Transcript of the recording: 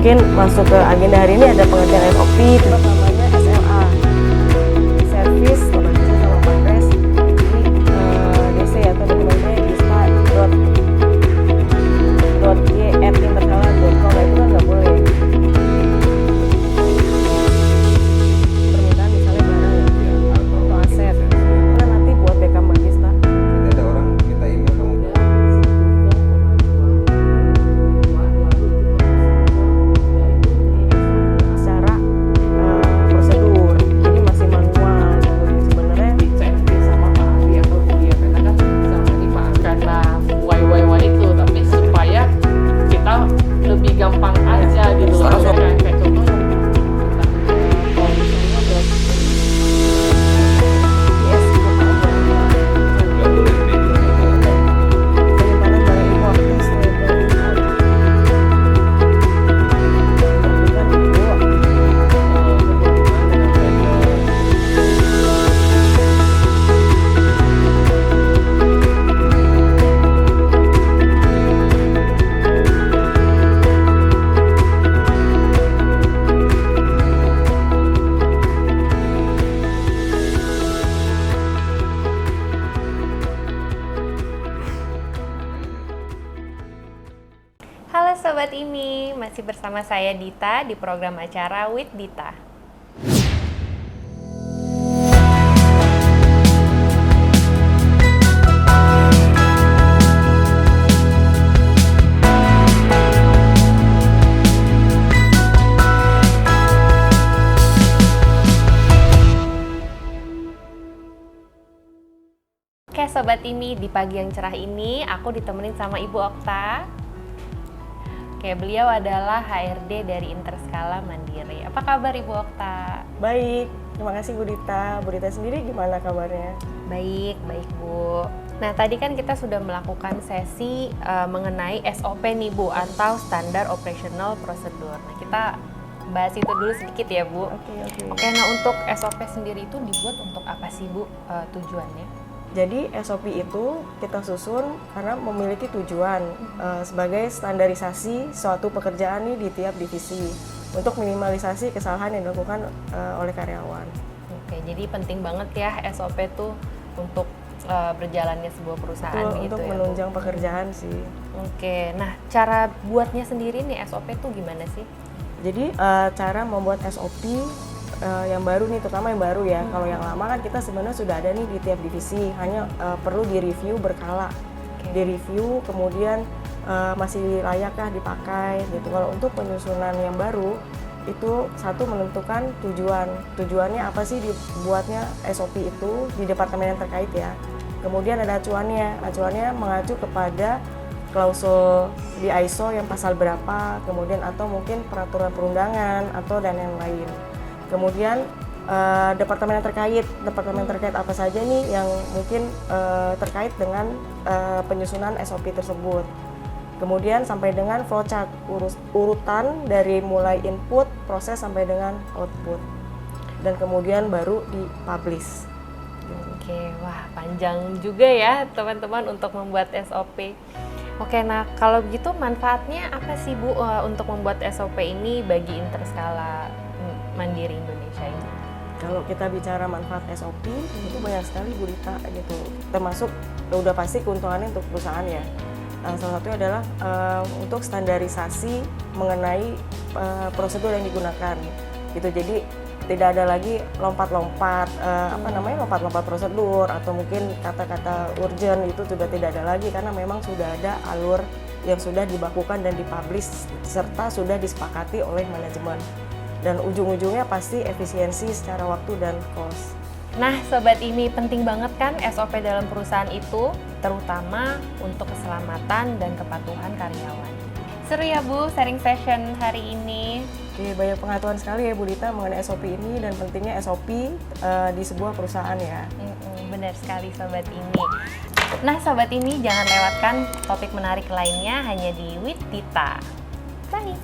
mungkin masuk ke agenda hari ini ada pengertian SOP, namanya SLA, Service Operation sama Progress di DC atau dokumennya di start.y@intersalah.com. Itu kan nggak boleh. Permintaan misalnya barang atau aset, karena nanti buat backup Magista. Nanti ada orang minta email kamu. Secara prosedur, jadi masih manual gitu. Sebenarnya dicek sama Pak Ali atau dia karena kan sama nih Pak karena why itu, tapi supaya kita lebih gampang aja gitu loh. Harus Kayak contoh kalau misalnya ada PS gitu aja. Nggak boleh media. Penyimpanan barang impor tes label bukan itu. Halo Sobat IMI, masih bersama saya Dita di program acara With Dita. Oke Sobat IMI, di pagi yang cerah ini aku ditemenin sama Ibu Okta. Oke, beliau adalah HRD dari Interskala Mandiri. Apa kabar Ibu Okta? Baik, terima kasih Bu Dita. Bu Dita sendiri gimana kabarnya? Baik, baik Bu. Nah, tadi kan kita sudah melakukan sesi mengenai SOP nih Bu, atau Standar Operational Procedure. Nah, kita bahas itu dulu sedikit ya Bu. Oke. Oke, nah untuk SOP sendiri itu dibuat untuk apa sih Bu tujuannya? Jadi SOP itu kita susun karena memiliki tujuan sebagai standarisasi suatu pekerjaan nih di tiap divisi untuk minimalisasi kesalahan yang dilakukan oleh karyawan. Oke, jadi penting banget ya SOP tuh untuk berjalannya sebuah perusahaan gitu Untuk ya Bu? menunjang pekerjaan sih. Oke, nah cara buatnya sendiri nih SOP tuh gimana sih? Jadi cara membuat SOP yang baru nih, terutama yang baru ya. Kalau yang lama kan kita sebenarnya sudah ada nih di tiap divisi, hanya perlu direview berkala. Direview kemudian masih layakkah dipakai gitu. Kalau untuk penyusunan yang baru itu satu menentukan tujuannya apa sih dibuatnya SOP itu di departemen yang terkait ya. Kemudian ada acuannya mengacu kepada klausul di ISO yang pasal berapa, kemudian atau mungkin peraturan perundangan atau dan yang lain. Kemudian departemen terkait apa saja nih yang mungkin terkait dengan penyusunan SOP tersebut. Kemudian sampai dengan flowchart, urutan dari mulai input, proses sampai dengan output. Dan kemudian baru dipublish. Oke, wah panjang juga ya teman-teman untuk membuat SOP. Oke, nah kalau begitu manfaatnya apa sih Bu untuk membuat SOP ini bagi Interskala Mandiri Indonesia ini? Kalau kita bicara manfaat SOP itu banyak sekali Bu Dita gitu. Termasuk udah pasti keuntungannya untuk perusahaan ya. Salah satunya adalah untuk standarisasi mengenai prosedur yang digunakan gitu. Jadi tidak ada lagi lompat-lompat lompat-lompat prosedur atau mungkin kata-kata urgent itu sudah tidak ada lagi karena memang sudah ada alur yang sudah dibakukan dan dipublish serta sudah disepakati oleh manajemen. Dan ujung-ujungnya pasti efisiensi secara waktu dan cost. Nah Sobat ini penting banget kan SOP dalam perusahaan itu, terutama untuk keselamatan dan kepatuhan karyawan. Seru ya Bu sharing session hari ini. Oke, banyak pengetahuan sekali ya Bu Dita mengenai SOP ini dan pentingnya SOP di sebuah perusahaan ya. Benar sekali Sobat ini. Nah Sobat ini jangan lewatkan topik menarik lainnya hanya di With Dita. Bye!